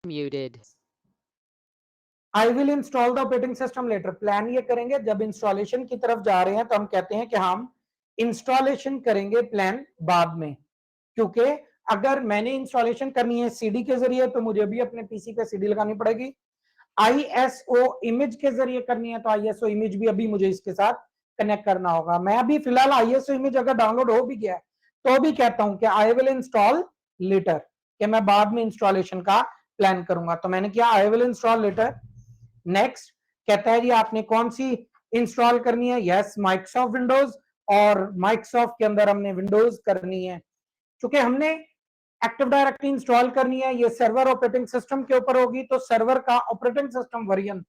Muted. I will install the operating system later. Plan ये करेंगे जब इंस्टॉलेशन की तरफ जा रहे हैं तो हम कहते हैं कि हम इंस्टॉलेशन करेंगे प्लान बाद में, क्योंकि अगर मैंने इंस्टॉलेशन करनी है सीडी के जरिए तो मुझे भी अपने पीसी पे सीडी लगानी पड़ेगी। आईएसओ इमेज के जरिए करनी है तो आईएसओ इमेज भी अभी मुझे इसके साथ कनेक्ट करना होगा। मैं अभी फिलहाल आईएसओ इमेज अगर डाउनलोड हो भी गया तो भी कहता हूं कि आई विल इंस्टॉल लेटर, कि मैं बाद में इंस्टॉलेशन का प्लान करूंगा। तो मैंने किया I will install later. Next कहता है जी आपने कौन सी इंस्टॉल करनी है। यस, माइक्रोसॉफ्ट विंडोज, और माइक्रोसॉफ्ट के अंदर हमने विंडोज करनी है। क्योंकि हमने एक्टिव डायरेक्टरी इंस्टॉल करनी है, ये सर्वर ऑपरेटिंग सिस्टम के ऊपर होगी, तो सर्वर का ऑपरेटिंग सिस्टम वर्जन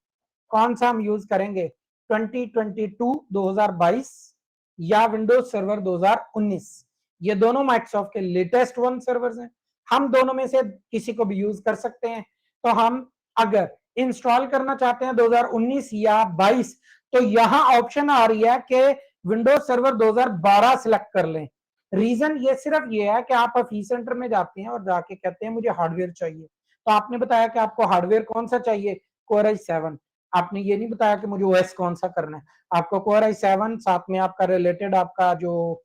कौन सा हम यूज करेंगे, 2022 या विंडोज सर्वर 2019। ये दोनों माइक्रोसॉफ्ट के लेटेस्ट वन सर्वर्स हैं, हम दोनों में से किसी को भी यूज कर सकते हैं। तो हम अगर इंस्टॉल करना चाहते हैं 2019 या 22, तो यहां ऑप्शन आ रही है कि विंडोज सर्वर 2012 सिलेक्ट कर लें। रीजन ये सिर्फ ये है कि आप ऑफिस सेंटर में जाते हैं और जाके कहते हैं मुझे हार्डवेयर चाहिए, तो आपने बताया कि आपको हार्डवेयर कौन सा चाहिए, कोर i7। आपने ये नहीं बताया कि मुझे ओएस कौन सा करना है। आपको कोर i7 साथ में आपका रिलेटेड आपका जो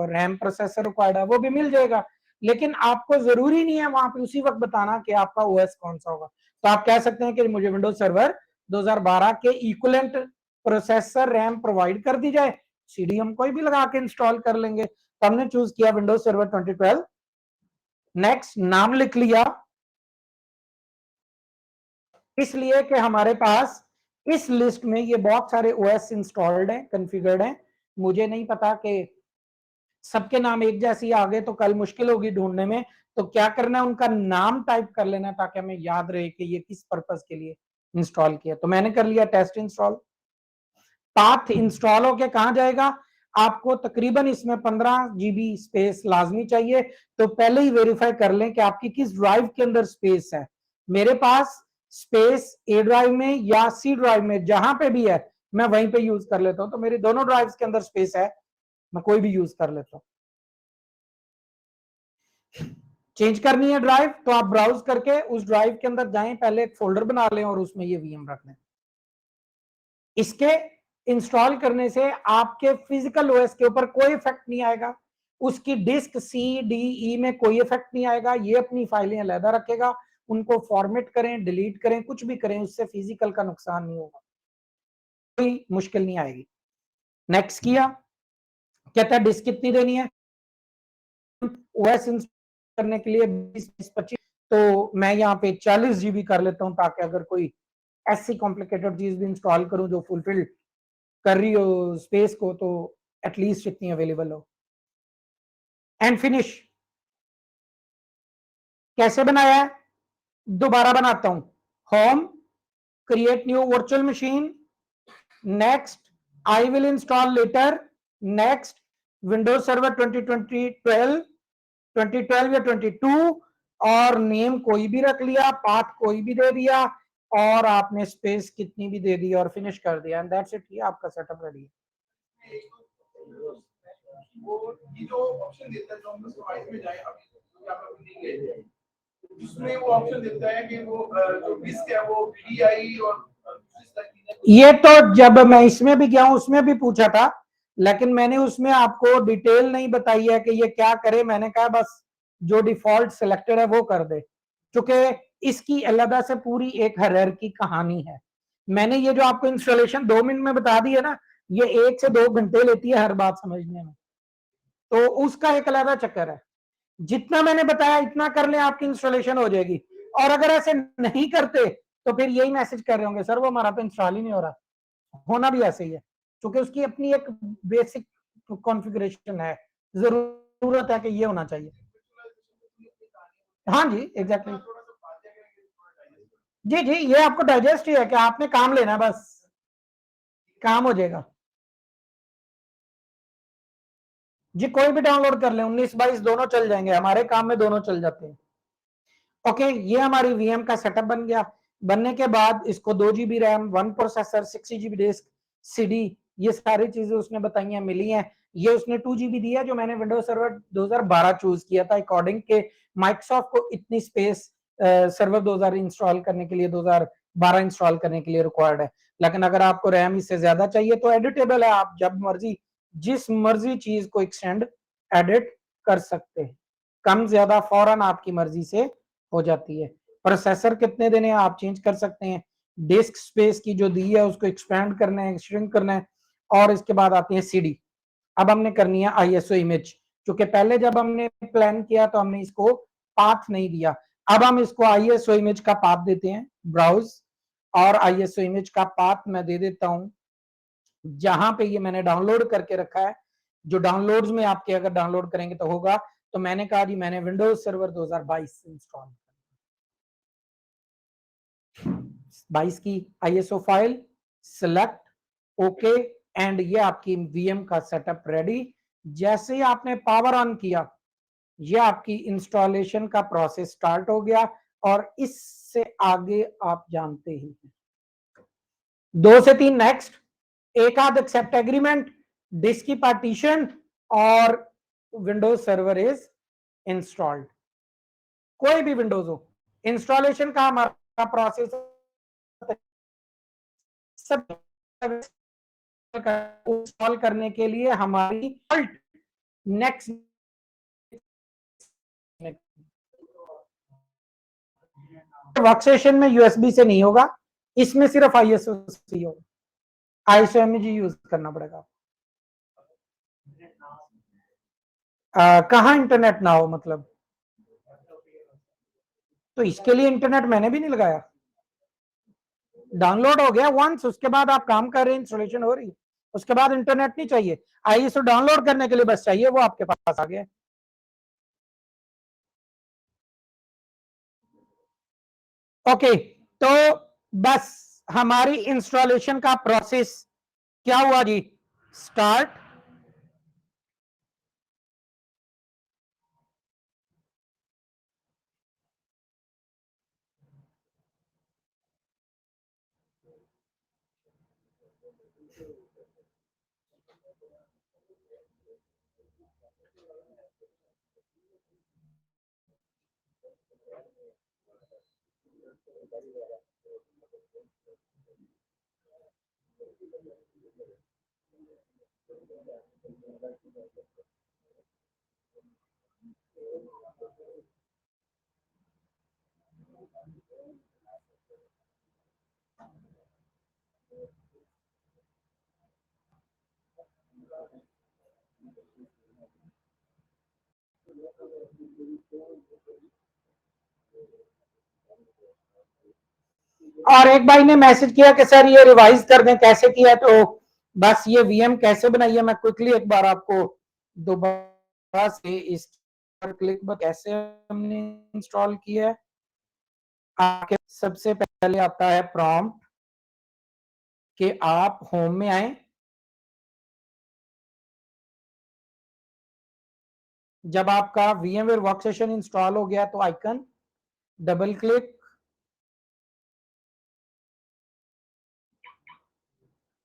रैम प्रोसेसर रिक्वायर्ड है वो भी मिल जाएगा, लेकिन आपको जरूरी नहीं है वहां पे उसी वक्त बताना कि आपका ओएस कौन सा होगा। तो आप कह सकते हैं कि मुझे विंडोज सर्वर 2012 के इक्विवेलेंट प्रोसेसर रैम प्रोवाइड कर दी जाए, सीडी हम कोई भी लगा के इंस्टॉल कर लेंगे। तो हमने चूज किया विंडोज सर्वर 2012। नेक्स्ट नाम लिख लिया, इसलिए कि हमारे पास इस लिस्ट में ये बहुत सारे ओएस इंस्टॉल्ड हैं, कॉन्फ़िगर्ड हैं। मुझे नहीं पता कि सबके नाम एक जैसी आ गए तो कल मुश्किल होगी ढूंढने में। तो क्या करना है, उनका नाम टाइप कर लेना ताकि हमें याद रहे कि ये किस पर्पस के लिए इंस्टॉल किया। तो मैंने कर लिया टेस्ट इंस्टॉल। पाथ इंस्टॉल होके कहां जाएगा, आपको तकरीबन इसमें 15 जीबी स्पेस लाजमी चाहिए। तो पहले ही वेरीफाई कर लें कि आपकी किस ड्राइव के अंदर स्पेस है। मेरे पास स्पेस ए ड्राइव में या सी ड्राइव में, जहां पे भी है मैं वहीं पे यूज कर लेता हूं। तो मेरी दोनों ड्राइव्स के अंदर स्पेस है, मैं कोई भी यूज कर लेता हूं। चेंज करनी है ड्राइव तो आप ब्राउज करके उस ड्राइव के अंदर जाएं, पहले एक फोल्डर बना लें और उसमें ये वीएम रख लें। इसके इंस्टॉल करने से आपके फिजिकल ओएस के ऊपर कोई इफेक्ट नहीं आएगा, उसकी डिस्क सी डी ई में कोई इफेक्ट नहीं आएगा। ये अपनी फाइलें अलहदा रखेगा, उनको फॉर्मेट करें, डिलीट करें, कुछ भी करें, उससे फिजिकल का नुकसान नहीं होगा, कोई मुश्किल नहीं आएगी। नेक्स्ट किया, कहता है डिस्क कितनी देनी है, ओएस इंस्टॉल करने के लिए 20-25, तो मैं यहाँ पे 40 जीबी कर लेता हूँ, ताकि अगर कोई ऐसी कॉम्प्लिकेटेड चीज भी इंस्टॉल करूं जो फुलफिल कर रही हो स्पेस को, तो एटलीस्ट इतनी अवेलेबल हो। And finish. कैसे बनाया है, दोबारा बनाता हूं। Home, create new virtual machine, next I will install later, next Windows server 2012 या 22, और नेम कोई भी रख लिया, पाथ कोई भी दे दिया, और आपने स्पेस कितनी भी दे दी और फिनिश कर दिया। एंड दैट्स इट, ये आपका सेटअप रेडी है। वो ये जो ऑप्शन देता है जो हम कस्टमाइज में जाए, अभी आप देंगे जिसमें वो ऑप्शन देता है कि वो जो डिस्क है वो वीडीआई और ये तो जब मैं इसमें भी गया हूं उसमें भी पूछा था, लेकिन मैंने उसमें आपको डिटेल नहीं बताई है कि ये क्या करे। मैंने कहा बस जो डिफॉल्ट सिलेक्टेड है वो कर दे, क्योंकि इसकी अलग से पूरी एक हायरार्की कहानी है। मैंने ये जो आपको इंस्टॉलेशन 2 मिनट में बता दी है ना, ये 1 से 2 घंटे लेती है हर बात समझने में, तो उसका एक अलग चक्कर है। जितना मैंने बताया इतना कर ले, आपकी इंस्टॉलेशन हो जाएगी। और अगर ऐसे नहीं करते तो फिर यही मैसेज कर रहे होंगे, सर वो हमारा तो इंस्टॉल ही नहीं हो रहा। होना भी ऐसे ही है, क्योंकि उसकी अपनी एक बेसिक कॉन्फ़िगरेशन है, जरूरत है कि ये होना चाहिए। हाँ जी, एग्जैक्टली। जी जी, ये आपको डाइजेस्ट ही है कि आपने काम लेना है, बस काम हो जाएगा जी। कोई भी डाउनलोड कर ले, 19-22 दोनों चल जाएंगे, हमारे काम में दोनों चल जाते हैं। ओके, ये हमारी वीएम का सेटअप बन गया। बनने के बाद इसको 2 GB RAM, 1 processor, 60 GB disk, CD, ये सारी चीजें उसने बताई हैं, मिली हैं। ये उसने 2 जीबी दिया जो मैंने विंडोज सर्वर 2012 चूज किया था अकॉर्डिंग के माइक्रोसॉफ्ट को इतनी स्पेस सर्वर 2000 इंस्टॉल करने के लिए 2012 इंस्टॉल करने के लिए रिक्वायर्ड है। लेकिन अगर आपको रैम इससे ज्यादा चाहिए तो एडिटेबल है, आप जब मर्जी जिस मर्जी चीज को एक्सटेंड एडिट कर सकते हैं, कम ज्यादा फौरन आपकी मर्जी से हो जाती है। प्रोसेसर कितने देने हैं आप चेंज कर सकते हैं, डिस्क स्पेस की जो दी है उसको एक्सपेंड करना है, श्रिंक करना है, और इसके बाद आती है सीडी। अब हमने करनी है आईएसओ इमेज, क्योंकि पहले जब हमने प्लान किया तो हमने इसको पाथ नहीं दिया, अब हम इसको आईएसओ इमेज का पाथ देते हैं, ब्राउज, और आईएसओ इमेज का पाथ मैं दे देता हूं जहां पे ये मैंने डाउनलोड करके रखा है, जो डाउनलोड्स में आपके अगर डाउनलोड करेंगे तो होगा। तो मैंने कहा जी मैंने विंडोज सर्वर 2022 इंस्टॉल 22 की ISO file select okay, and ये आपकी वीएम का सेटअप रेडी। जैसे ही आपने पावर ऑन किया ये आपकी इंस्टॉलेशन का प्रोसेस स्टार्ट हो गया, और इससे आगे आप जानते ही हैं 2 से 3 नेक्स्ट, एक आध एक्सेप्ट एग्रीमेंट, डिस्क की पार्टीशन, और विंडोज सर्वर इज इंस्टॉल्ड। कोई भी विंडोज हो, इंस्टॉलेशन का हमारा प्रोसेस सब इंस्टॉल करने के लिए हमारी नेक्स्ट वर्कस्टेशन में यूएसबी से नहीं होगा, इसमें सिर्फ आईएसओ से होगा, आईएसओ एमजी यूज करना पड़ेगा। कहाँ इंटरनेट ना हो मतलब, तो इसके लिए इंटरनेट मैंने भी नहीं लगाया, डाउनलोड हो गया वंस, उसके बाद आप काम कर रहे हैं, इंस्टॉलेशन हो रही है, उसके बाद इंटरनेट नहीं चाहिए, आईएसओ डाउनलोड करने के लिए बस चाहिए, वो आपके पास आ गया। ओके, तो बस हमारी इंस्टॉलेशन का प्रोसेस क्या हुआ जी, स्टार्ट। और एक भाई ने मैसेज किया कि सर ये रिवाइज कर दें, कैसे किया, तो बस ये वीएम कैसे बनाई है मैं क्विकली एक बार आपको दोबारा से इस पर क्लिक कैसे हमने इंस्टॉल किया है। आपके सबसे पहले आता है प्रॉम्प्ट कि आप होम में आए, जब आपका VMware वर्कस्टेशन इंस्टॉल हो गया तो आइकन डबल क्लिक,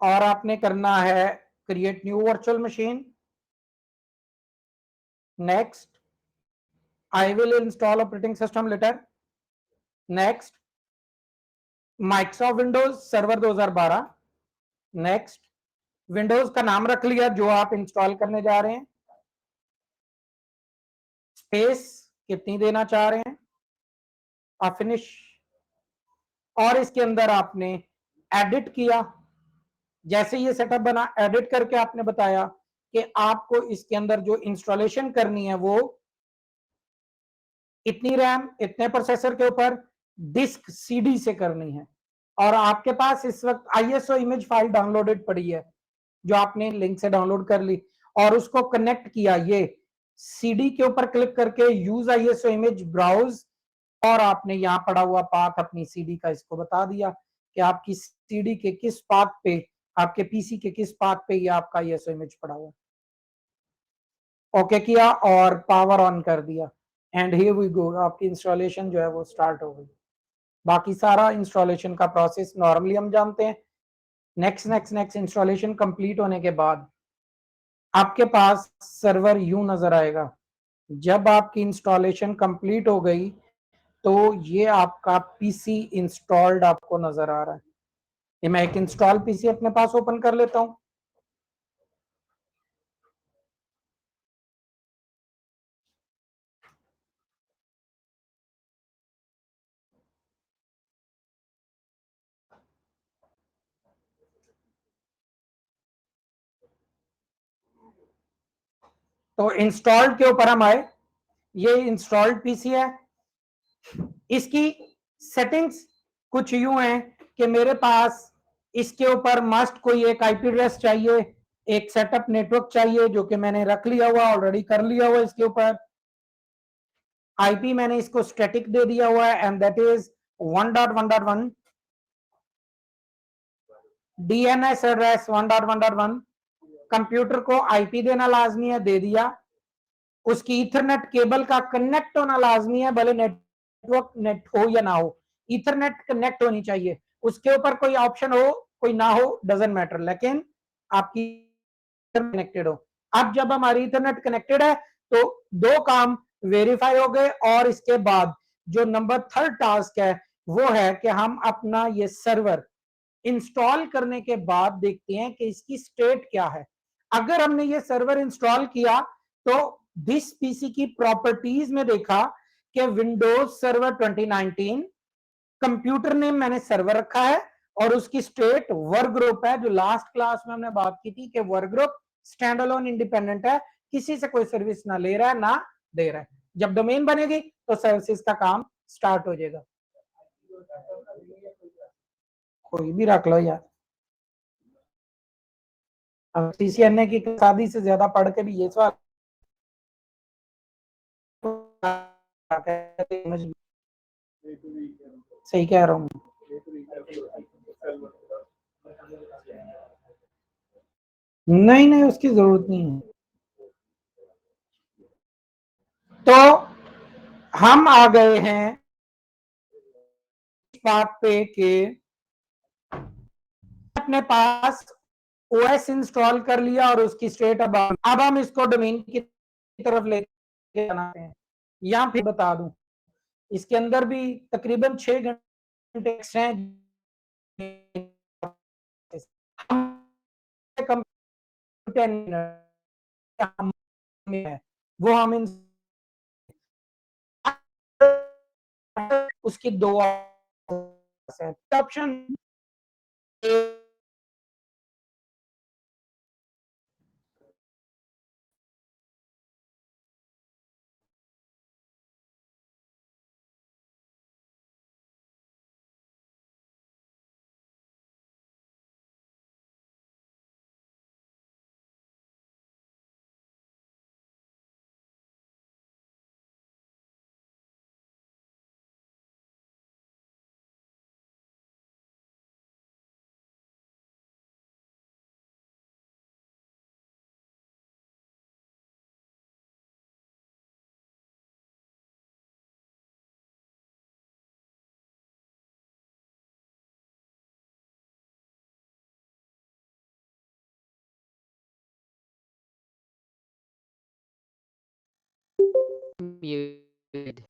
और आपने करना है create new virtual machine, next I will install operating system later, next Microsoft Windows server 2012, next Windows का नाम रख लिया जो आप इंस्टॉल करने जा रहे हैं, स्पेस कितनी देना चाह रहे हैं, और फिनिश, और इसके अंदर आपने एडिट किया, जैसे ये सेटअप बना एडिट करके आपने बताया कि आपको इसके अंदर जो इंस्टॉलेशन करनी है वो इतनी रैम इतने प्रोसेसर के ऊपर डिस्क सीडी से करनी है, और आपके पास इस वक्त आईएसओ इमेज फाइल डाउनलोडेड पड़ी है जो आपने लिंक से डाउनलोड कर ली, और उसको कनेक्ट किया ये सीडी के ऊपर क्लिक करके यूज आईएसओ इमेज ब्राउज, और आपने यहाँ पड़ा हुआ पाथ अपनी सीडी का इसको बता दिया कि आपकी सीडी के किस पाथ पे, आपके पीसी के किस पाथ पे ये आपका आईएसओ इमेज पड़ा हुआ, ओके किया और पावर ऑन कर दिया, एंड हियर वी गो, आपकी इंस्टॉलेशन जो है वो स्टार्ट हो गई। बाकी सारा इंस्टॉलेशन का प्रोसेस नॉर्मली हम जानते हैं। Next next next installation complete होने के बाद आपके पास सर्वर यूं नजर आएगा। जब आपकी इंस्टॉलेशन कंप्लीट हो गई तो ये आपका पीसी इंस्टॉल्ड आपको नजर आ रहा है। ये मैं एक इंस्टॉल पीसी अपने पास ओपन कर लेता हूं। तो इंस्टॉल्ड के ऊपर हम आए, ये इंस्टॉल्ड पीसी है। इसकी सेटिंग्स कुछ यूं है कि मेरे पास इसके ऊपर मस्ट कोई एक आईपी एड्रेस चाहिए, एक सेटअप नेटवर्क चाहिए जो कि मैंने रख लिया हुआ, ऑलरेडी कर लिया हुआ। इसके ऊपर आईपी मैंने इसको स्टैटिक दे दिया हुआ है and that is 1.1.1। DNS address 1.1.1। Computer को आईपी देना लाजमी है, दे दिया। उसकी ईथरनेट केबल का कनेक्ट होना लाजमी है, भले नेटवर्क नेट हो या ना हो, ईथरनेट कनेक्ट होनी चाहिए। उसके ऊपर कोई ऑप्शन हो कोई ना हो डजेंट मैटर, लेकिन आपकी कनेक्टेड हो। अब जब हमारी ईथरनेट कनेक्टेड है तो दो काम वेरीफाई हो गए, और इसके बाद जो नंबर थर्ड टास्क है वो है कि हम अपना ये सर्वर इंस्टॉल करने के बाद देखते हैं कि इसकी स्टेट क्या है। अगर हमने ये सर्वर इंस्टॉल किया तो दिस पीसी की प्रॉपर्टीज में देखा कि विंडोज सर्वर 2019, कंप्यूटर नेम मैंने सर्वर रखा है, और उसकी स्टेट वर्क ग्रुप है, जो लास्ट क्लास में हमने बात की थी कि work group stand alone independent है, किसी से कोई सर्विस ना ले रहा है ना दे रहा है। जब डोमेन बनेगी तो सर्विसेज का काम स्टार्ट हो जाएगा। कोई भी रख लो यार, अब सीसीएनए की शादी से ज्यादा पढ़ के भी ये सवाल सही कह रहा हूँ। नहीं नहीं, उसकी जरूरत नहीं है। तो हम आ गए हैं इस बात पे कि अपने पास ओएस इंस्टॉल कर लिया और उसकी स्टेट अब हम इसको डोमेन की तरफ लेके जाना है। या फिर बता दूं, इसके अंदर भी तकरीबन 6 घंटे हैं, कम 10 मिनट है वो हम इन उसकी दो ऑप्शन।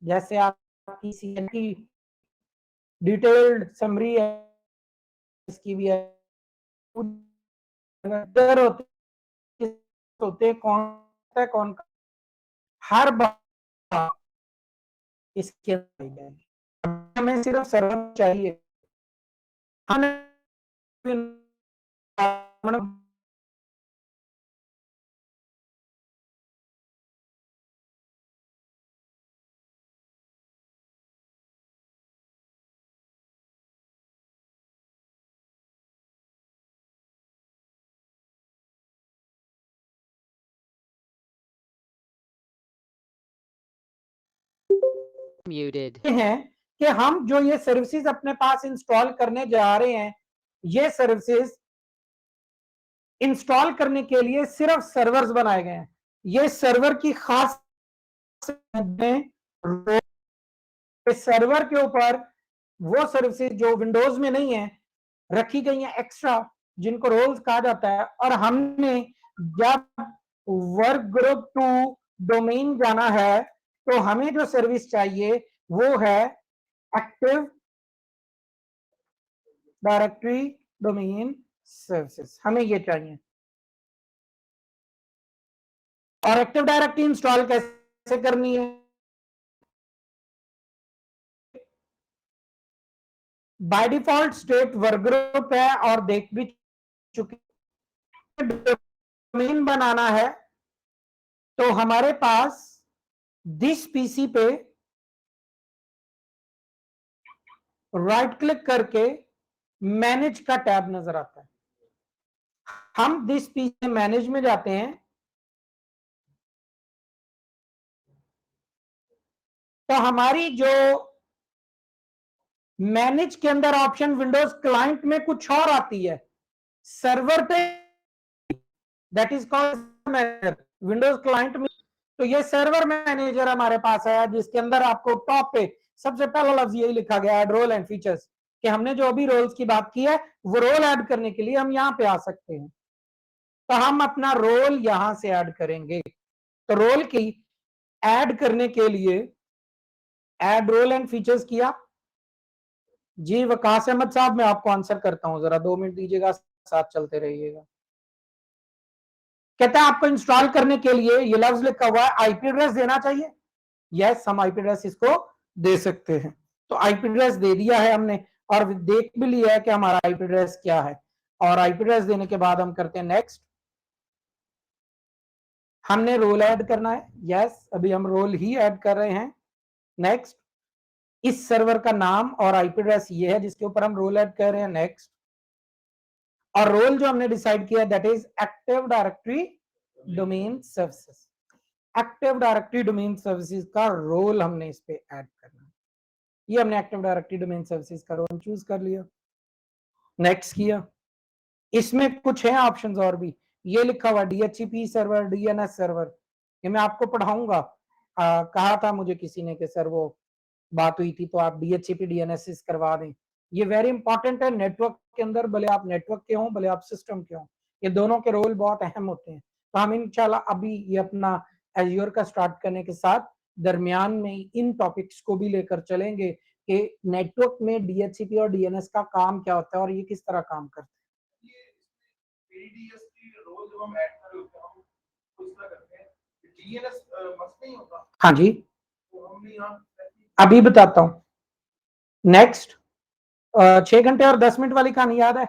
जैसे आपकी सीएन की डिटेल्ड समरी है, इसकी भी है, होते होते कौन हर बार इसके हमें सिर्फ सर्वर चाहिए। हमें Muted. हैं कि हम जो ये सर्विसेज अपने पास इंस्टॉल करने जा रहे हैं, ये सर्विसेज इंस्टॉल करने के लिए सिर्फ सर्वर्स बनाए गए हैं। ये सर्वर की खास सर्वर के ऊपर वो सर्विसेज जो विंडोज में नहीं है रखी गई हैं एक्स्ट्रा, जिनको रोल्स कहा जाता है। और हमने जब वर्क ग्रुप टू डोमेन जाना है तो हमें जो सर्विस चाहिए वो है एक्टिव डायरेक्टरी डोमेन सर्विसेज, हमें ये चाहिए। और एक्टिव डायरेक्टरी इंस्टॉल कैसे करनी है? By default state work group है और देख भी चुके, डोमेन बनाना है तो हमारे पास दिस पीसी पे राइट क्लिक करके मैनेज का टैब नजर आता है। हम दिस पीसी मैनेज में जाते हैं तो हमारी जो मैनेज के अंदर ऑप्शन विंडोज क्लाइंट में कुछ और आती है, सर्वर पे that is called manager Windows client में। तो ये सर्वर मैनेजर हमारे पास है जिसके अंदर आपको टॉप पे सबसे पहला लफ्ज यही लिखा गया है, रोल एंड फीचर्स, कि हमने जो अभी रोल्स की बात की है वो रोल ऐड करने के लिए हम यहां पे आ सकते हैं। तो हम अपना रोल यहां से ऐड करेंगे। तो रोल की ऐड करने के लिए ऐड रोल एंड फीचर्स किया। जी वकास अहमद साहब, मैं आपको आंसर करता हूं, जरा 2 मिनट दीजिएगा, साथ चलते रहिएगा। कहता है आपको इंस्टॉल करने के लिए ये लफ्ज लिखा हुआ है आईपी एड्रेस देना चाहिए। यस, हम आईपी एड्रेस इसको दे सकते हैं। तो आईपी एड्रेस दे दिया है हमने और देख भी लिया है कि हमारा आईपी एड्रेस क्या है। और आईपी एड्रेस देने के बाद हम करते हैं नेक्स्ट। हमने रोल ऐड करना है। यस, अभी हम रोल ही ऐड कर रहे हैं। नेक्स्ट। इस सर्वर का नाम और आईपी एड्रेस ये है जिसके ऊपर हम रोल ऐड कर रहे हैं। नेक्स्ट। और रोल जो हमने डिसाइड किया that is active directory domain services. Active directory domain services का रोल हमने इस पे ऐड करना है। ये हमने एक्टिव डायरेक्टरी डोमेन सर्विसेज का रोल चूज कर लिया। नेक्स्ट किया। इसमें कुछ है ऑप्शंस और भी, ये लिखा हुआ डीएचसीपी सर्वर, डीएनएस सर्वर, ये मैं आपको पढ़ाऊंगा। कहा था मुझे किसी ने कि सर वो बात हुई थी तो आप डीएचसीपी डीएनएस करवा दें। ये वेरी इंपॉर्टेंट है नेटवर्क के अंदर, भले आप नेटवर्क के हों भले आप सिस्टम के हों, ये दोनों के रोल बहुत अहम होते हैं। तो हम इंशाल्लाह अभी ये अपना एज्योर का स्टार्ट करने के साथ दरमियान में इन टॉपिक्स को भी लेकर चलेंगे कि नेटवर्क में डीएचसीपी और डीएनएस का काम क्या होता है और ये किस तरह काम करते हैं। एडीएस की रोल जब हम ऐड कर रहे होते हैं हम कुछ तरह करते हैं, डीएनएस मस्ट नहीं होता। हाँ जी, तो हमने यहाँ अभी बताता हूं। नेक्स्ट। 6 घंटे और 10 मिनट वाली कहानी याद है?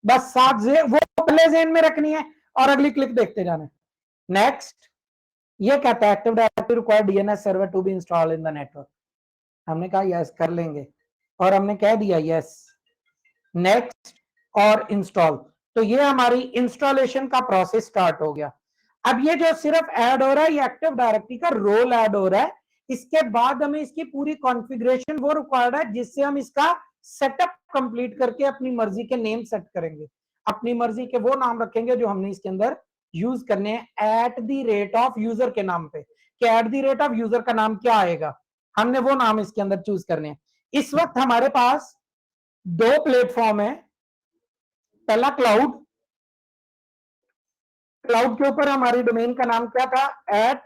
बस 7 वो पहले जेन में रखनी है और अगली क्लिक देखते जाना है। नेक्स्ट। ये कहता है active directory require DNS server to be install in the network. हमने कहा यस कर लेंगे और हमने कह दिया यस। नेक्स्ट और इंस्टॉल। तो ये हमारी इंस्टॉलेशन का प्रोसेस स्टार्ट हो गया। अब ये जो सिर्फ ऐड हो रहा है ये एक्टिव डायरेक्टरी का रोल ऐड हो रहा है। इसके बाद हमें इसकी पूरी कॉन्फ़िगरेशन वो रिक्वायर्ड है जिससे हम इसका सेटअप कंप्लीट करके अपनी मर्जी के नेम सेट करेंगे, अपनी मर्जी के वो नाम रखेंगे जो हमने इसके अंदर यूज करने हैं eight the rate of user के नाम पे, कि eight the rate of user का नाम क्या आएगा, हमने वो नाम इसके अंदर चूज करने हैं। इस वक्त हमारे पास 2 प्लेटफॉर्म है। पहला क्लाउड, क्लाउड के ऊपर हमारी डोमेन का नाम क्या था, एट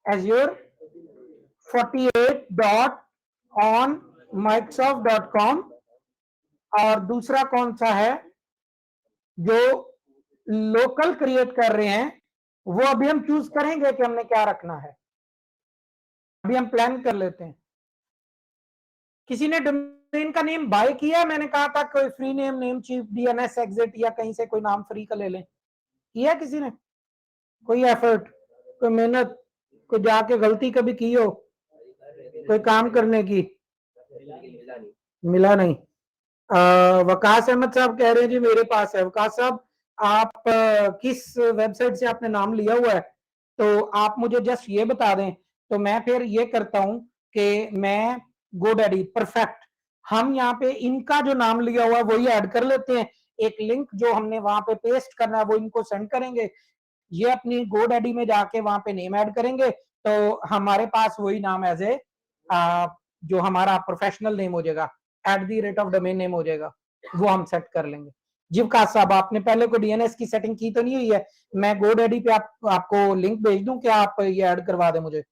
azure48.onmicrosoft.com। और दूसरा कौन सा है जो लोकल क्रिएट कर रहे हैं वो अभी हम चूज करेंगे कि हमने क्या रखना है, अभी हम प्लान कर लेते हैं। किसी ने डोमेन का नेम बाय किया? मैंने कहा था कोई free name, name chief, DNS exit या कहीं से कोई नाम फ्री का ले लें, किया किसी ने? कोई एफर्ट, कोई मेहनत, कोई जाके गलती कभी की हो कोई काम करने की? मिला नहीं। वकास अहमद साहब कह रहे हैं जी मेरे पास है। वकास साहब आप किस वेबसाइट से आपने नाम लिया हुआ है तो आप मुझे जस्ट ये बता दें तो मैं फिर ये करता हूं कि मैं गोडैडी परफेक्ट, हम यहाँ पे इनका जो नाम लिया हुआ है वही ऐड कर लेते हैं। एक लिंक जो हमने वहां पे पेस्ट करना है वो इनको सेंड करेंगे, ये अपनी गोडैडी में जाके वहां पे नेम ऐड करेंगे तो हमारे पास वही नाम एज ए जो हमारा प्रोफेशनल नेम हो जाएगा, eight the rate of domain name हो जाएगा, वो हम सेट कर लेंगे। जीवकाश साहब आपने पहले कोई डीएनएस की सेटिंग की तो नहीं हुई है? मैं गोडैडी पे आपको लिंक भेज दूं कि आप ये ऐड करवा दें मुझे।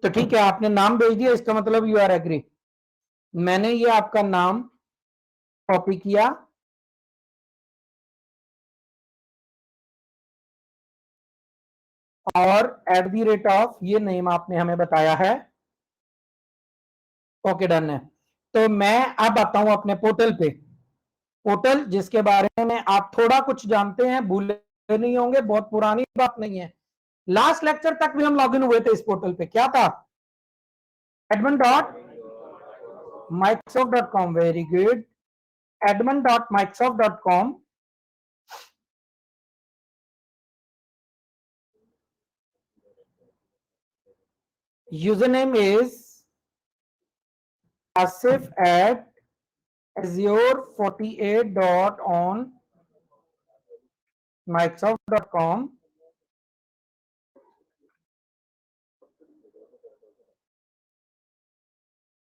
तो ठीक है, आपने नाम भेज दिया, इसका मतलब यू आर एग्री। मैंने ये आपका नाम कॉपी किया और एट द रेट ऑफ ये नेम आपने हमें बताया है। ओके, डन है। तो मैं अब आता हूं अपने पोर्टल पे। पोर्टल जिसके बारे में आप थोड़ा कुछ जानते हैं, भूले नहीं होंगे, बहुत पुरानी बात नहीं है। लास्ट लेक्चर तक भी हम लॉगिन हुए थे इस पोर्टल पे। क्या था? admin.microsoft.com। Very good. admin.microsoft.com। username is asif at azure48.on microsoft.com।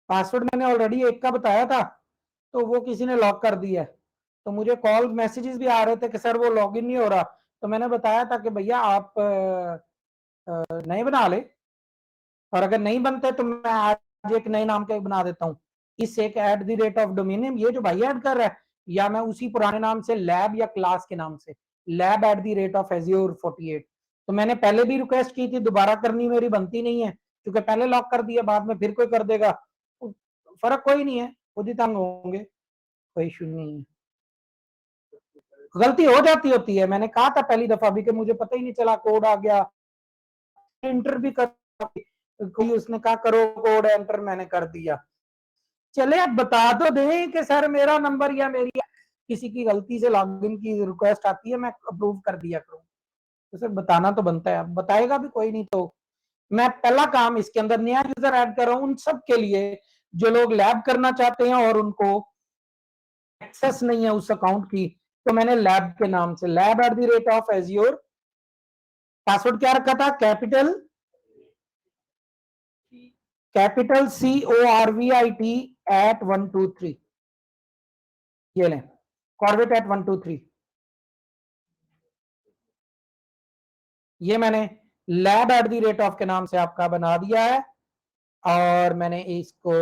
Password मैंने ऑलरेडी एक का बताया था, तो वो किसी ने लॉक कर दिया है। तो मुझे कॉल मैसेजेस भी आ रहे थे कि सर वो लॉगिन नहीं हो रहा। तो मैंने बताया था कि भैया आप नए बना ले, और अगर नहीं बनते तो मैं आज एक नए नाम का बना देता हूँ। इस एक eight the rate of domain name, ये जो भाई ऐड कर रहा है, या मैं उसी पुराने नाम से लैब या क्लास के नाम से lab at the rate of एज्योर 48। तो मैंने पहले भी रिक्वेस्ट की थी, दोबारा करनी मेरी बनती नहीं है, क्योंकि पहले लॉक कर दिया, बाद में फिर कोई कर देगा, फर्क कोई नहीं है, खुद ही तंग होंगे, कोई इशू नहीं है। गलती हो जाती होती है, मैंने कहा था पहली दफा भी कि मुझे पता ही नहीं चला, कोड आ गया, एंटर भी कर, कोई उसने कहा करो कोड एंटर, मैंने कर दिया। चले अब बता तो दें कि सर मेरा नंबर या मेरी किसी की गलती से लॉगिन की रिक्वेस्ट आती है, मैं अप्रूव कर दिया करूँ, तो सर बताना तो बनता है। अब बताएगा भी कोई नहीं। तो मैं पहला काम इसके अंदर नया यूजर ऐड कर रहा हूं उन सब के लिए जो लोग लैब करना चाहते हैं और उनको एक्सेस नहीं है उस अकाउंट की। तो मैंने लैब के नाम से lab at the rate of azure, password क्या रखा था? Capital CORVIT @123। ये लें, कॉर्वेट @123। ये मैंने lab at the rate of के नाम से आपका बना दिया है। और मैंने इसको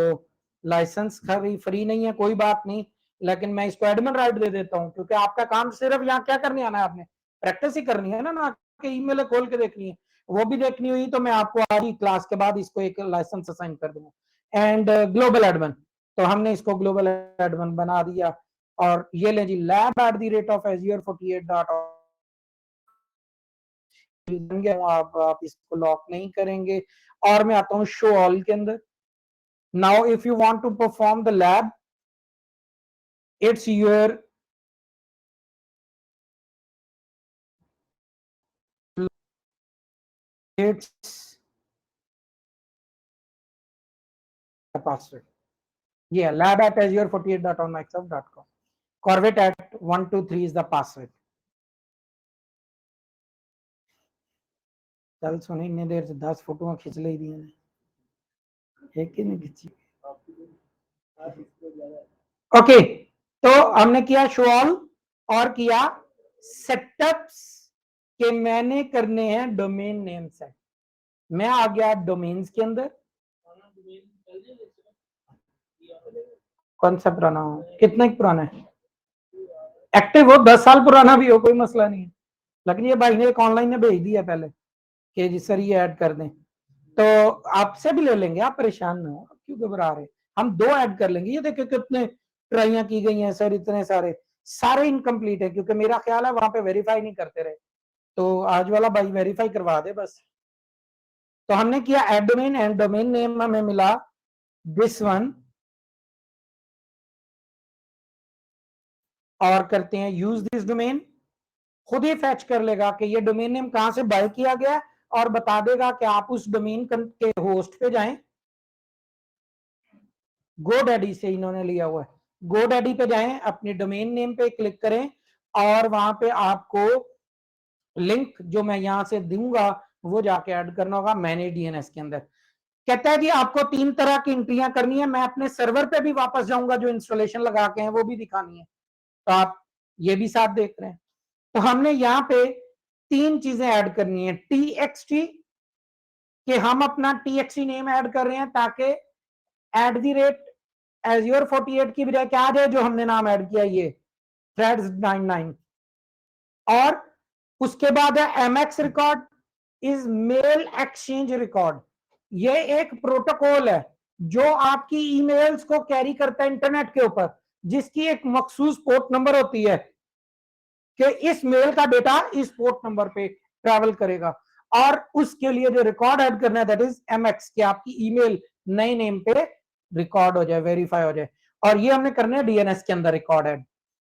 लाइसेंस फ्री नहीं है, कोई बात नहीं, लेकिन मैं इसको एडमिन राइट दे देता हूं, क्योंकि आपका काम सिर्फ यहाँ क्या करने आना है, आपने प्रैक्टिस ही करनी है ना कि ईमेल खोल के देखनी है। वो भी देखनी हुई तो मैं आपको आज ही क्लास के बाद इसको एक लाइसेंस असाइन कर दूंगा। एंड ग्लोबल एडमिन, तो हमने इसको ग्लोबल एडमिन बना दिया। और ये ले जी, lab at the rate of एज्योर 48. आप इसको लॉक नहीं करेंगे। और मैं आता हूं शो ऑल के अंदर। Now if you want to perform the lab, it's your it's the password. Yeah, lab at azure48.onmicrosoft.com. Corvette at 123 is the password. चल सुनी, इतनी देर से 10 फोटो खींच ली दी ने, एक ही नहीं खींची। ओके, तो हमने किया शो ऑल और किया सेटअप्स के मैंने करने हैं डोमेन नेम सेट। मैं आ गया डोमेन्स के अंदर। कौन सा पुराना हो, कितना पुराना है? एक्टिव हो, 10 साल पुराना भी हो, कोई मसला नहीं है, लेकिन ये भाई ने एक ऑनलाइन ने भेज दिया पहले कि जी सर ये ऐड कर दें, तो आपसे भी ले लेंगे, आप परेशान ना हो, क्यों घबरा रहे, हम 2 ऐड कर लेंगे। ये देखिए कितने ट्राइयां की गई हैं सर, इतने सारे इनकम्प्लीट है, क्योंकि मेरा ख्याल है वहां पे वेरीफाई नहीं करते रहे, तो आज वाला भाई वेरीफाई करवा दे बस। तो हमने किया add domain, and domain name हमें मिला दिस वन, और करते हैं यूज दिस डोमेन। खुद ही फैच कर लेगा कि ये डोमेन नेम कहां से बाय किया गया, और बता देगा कि आप उस डोमेन के होस्ट पे जाएं। GoDaddy से इन्होंने लिया हुआ है, GoDaddy पे जाएं, अपने डोमेन नेम पे क्लिक करें, और वहां पे आपको लिंक जो मैं यहां से दूंगा वो जाके ऐड करना होगा मैनेज डीएनएस के अंदर। कहता है जी आपको 3 तरह की एंट्रियां करनी है, मैं अपने सर्वर पे भी वापस जाऊंगा, जो इंस्टॉलेशन लगा के हैं वो भी दिखानी है, तो आप ये भी साथ देख रहे हैं। तो हमने यहाँ पे 3 चीजें ऐड करनी है, txt कि हम अपना txt नेम ऐड कर रहे हैं ताकि @azure48 की बजाय क्या आ जाए जो हमने नाम ऐड किया ये threads 99। और उसके बाद है mx record is male exchange record. ये एक प्रोटोकॉल है जो आपकी ईमेल्स को कैरी करता है इंटरनेट के ऊपर, जिसकी एक मखसूस पोर्ट नंबर होती है कि इस मेल का डेटा इस पोर्ट नंबर पे ट्रैवल करेगा। और उसके लिए जो रिकॉर्ड ऐड करना है दैट इज mx, कि आपकी ईमेल नए नेम पे रिकॉर्ड हो जाए, वेरीफाई हो जाए। और ये हमने करने डीएनएस के अंदर रिकॉर्ड ऐड।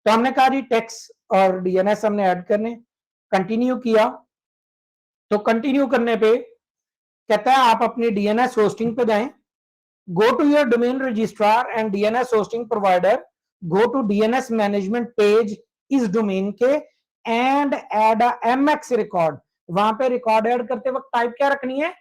तो हमने कहा जी टेक्स्ट और डीएनएस हमने ऐड करने, कंटिन्यू किया। तो कंटिन्यू करने पे कहता है आप अपनी डीएनएस होस्टिंग पे जाएं, go to your domain registrar and DNS hosting provider, go to DNS management page इस डोमेन के and add a mx record. वहां पे रिकॉर्ड ऐड करते वक्त टाइप क्या रखनी है,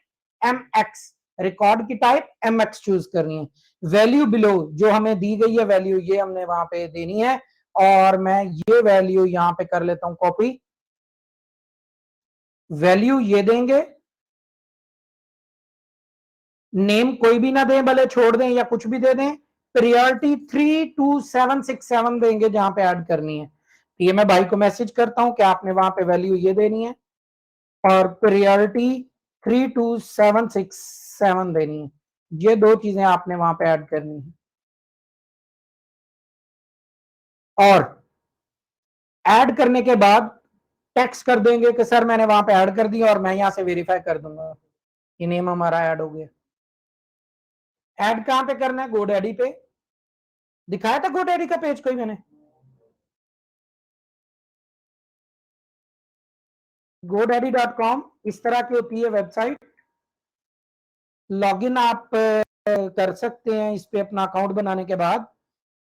mx। रिकॉर्ड की टाइप mx चूज करनी है। वैल्यू बिलो जो हमें दी गई है वैल्यू ये हमने वहां पे देनी है, और मैं ये वैल्यू यहां पे कर लेता हूं कॉपी। वैल्यू ये देंगे, नेम कोई भी ना दें, भले छोड़ दें या कुछ भी दे दें। प्रायोरिटी 32767 देंगे जहां पे ऐड करनी है। तो ये मैं भाई को मैसेज करता हूं कि आपने वहां पे वैल्यू ये देनी है और प्रायोरिटी 32767 देनी है। ये दो चीजें आपने वहां पे ऐड करनी है। और ऐड करने के बाद टेक्स्ट कर देंगे कि सर मैंने वहां पे ऐड कर दिया और मैं यहां से वेरीफाई कर दूंगा कि नेम हमारा ऐड हो गया। ऐड कहां पे करना है, गोडैडी पे दिखाया था, गोडैडी का पेज कोई मैंने, godaddy.com इस तरह की होती है वेबसाइट। लॉगिन आप कर सकते हैं इस पे अपना अकाउंट बनाने के बाद।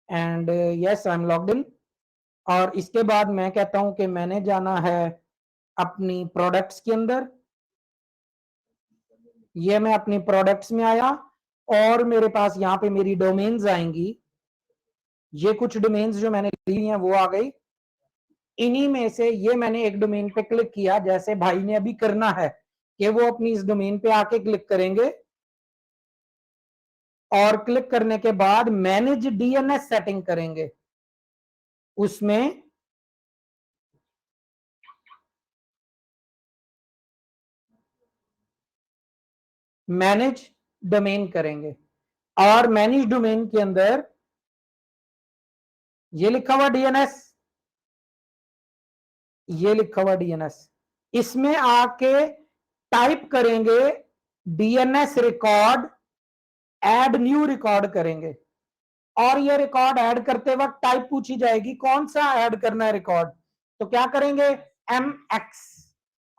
And yes I am logged in. और इसके बाद मैं कहता हूं कि मैंने जाना है अपनी प्रोडक्ट्स के अंदर। ये मैं अपनी प्रोडक्ट्स में आया और मेरे पास यहाँ पे मेरी डोमेन्स आएंगी। ये कुछ डोमेन्स जो मैंने ली हैं वो आ गई। इन्हीं में से ये मैंने एक डोमेन पे क्लिक किया, जैसे भाई ने अभी करना है कि वो अपनी इस डोमेन पे आके क्लिक करेंगे और क्लिक करने के बाद मैनेज डीएनएस सेटिंग करेंगे। उसमें मैनेज डोमेन करेंगे और मैनेज डोमेन के अंदर ये लिखा हुआ डीएनएस, ये लिखा हुआ डीएनएस, इसमें आके टाइप करेंगे DNS record, add new record करेंगे। और ये रिकॉर्ड ऐड करते वक्त टाइप पूछी जाएगी कौन सा ऐड करना है रिकॉर्ड, तो क्या करेंगे mx।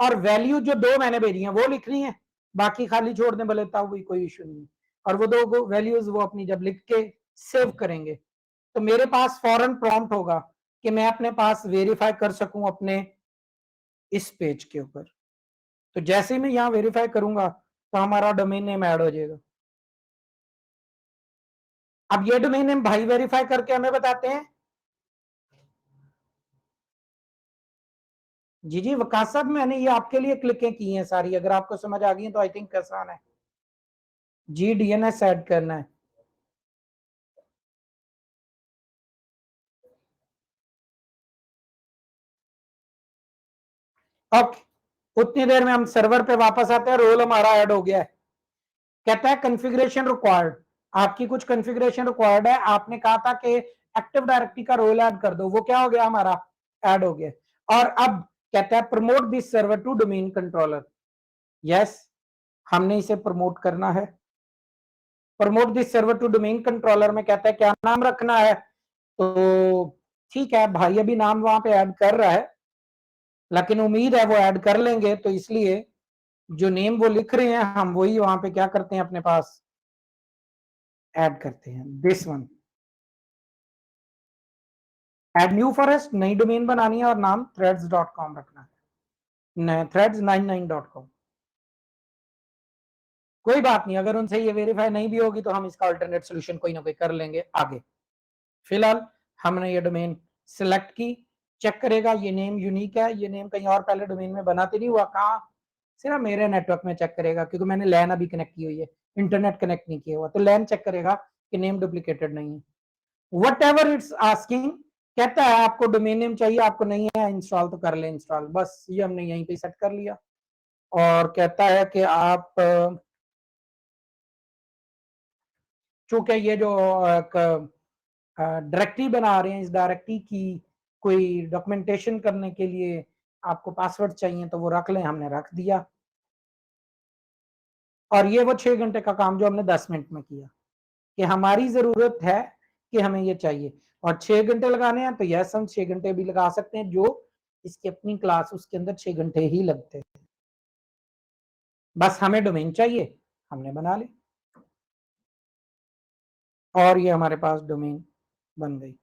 और वैल्यू जो दो मैंने भेजी है वो लिखनी है, बाकी खाली छोड़ दें भले था, कोई इशू नहीं है। और वो दो वैल्यूज वो अपनी जब लिख के सेव करेंगे तो मेरे पास फौरन प्रॉम्प्ट होगा कि मैं अपने पास वेरीफाई कर सकूं अपने इस पेज के ऊपर। तो जैसे ही मैं यहां वेरीफाई करूंगा तो हमारा डोमेन नेम ऐड हो जाएगा। अब ये डोमेन नेम भाई वेरीफाई करके हमें बताते हैं। जी जी वकास साहब, मैंने ये आपके लिए क्लिकें की हैं सारी, अगर आपको समझ आ गई तो आई थिंक आसान है। जी डीएनएस ऐड करना है। ओके, उतनी देर में हम सर्वर पे वापस आते हैं। रोल हमारा ऐड हो गया है। कहता है कॉन्फ़िगरेशन रिक्वायर्ड, आपकी कुछ कॉन्फ़िगरेशन रिक्वायर्ड है। आपने कहा था कि एक्टिव डायरेक्टरी का रोल ऐड कर दो, वो क्या हो गया हमारा, ऐड हो गया। और अब कहता है promote this server to domain controller. Yes, हमने इसे प्रमोट करना है। Promote this server to domain controller में कहता है क्या नाम रखना है, तो ठीक है भाई अभी नाम वहां पे ऐड कर रहा है, लेकिन उम्मीद है वो ऐड कर लेंगे, तो इसलिए जो नेम वो लिख रहे हैं हम वही वहां पे क्या करते हैं अपने पास ऐड करते हैं, this one. Add new forest, नई डोमेन बनानी है और नाम threads.com रखना है, threads99.com। कोई बात नहीं, अगर उनसे ये वेरीफाई नहीं भी होगी तो हम इसका अल्टरनेट सोल्यूशन कोई ना कोई कर लेंगे आगे। फिलहाल हमने ये डोमेन सिलेक्ट की, चेक करेगा ये नेम यूनिक है, ये नेम कहीं और पहले डोमेन में बना तो नहीं हुआ, कहाँ सिर्फ मेरे नेटवर्क में चेक करेगा, क्योंकि मैंने लैन अभी कनेक्ट की हुई है, इंटरनेट कनेक्ट नहीं किया हुआ, तो लैन चेक करेगा कि नेम डुप्लीकेटेड नहीं है। वट एवर इट्स आस्किंग, कहता है आपको डोमेन नेम चाहिए, आपको नहीं है इंस्टॉल तो कर ले इंस्टॉल, बस ये हमने यहीं पे सेट कर लिया। और कहता है कि आप चूंकि ये जो डायरेक्टरी बना रहे हैं, इस डायरेक्टरी की कोई डॉक्यूमेंटेशन करने के लिए आपको पासवर्ड चाहिए तो वो रख लें, हमने रख दिया। और ये वो 6 घंटे का काम जो हमने 10 मिनट में किया, कि हमारी जरूरत है कि हमें ये चाहिए, और 6 घंटे लगाने हैं तो यस हम 6 घंटे भी लगा सकते हैं, जो इसकी अपनी क्लास उसके अंदर 6 घंटे ही लगते हैं। बस हमें डोमेन चाहिए, हमने बना ली और ये हमारे पास डोमेन बन गई।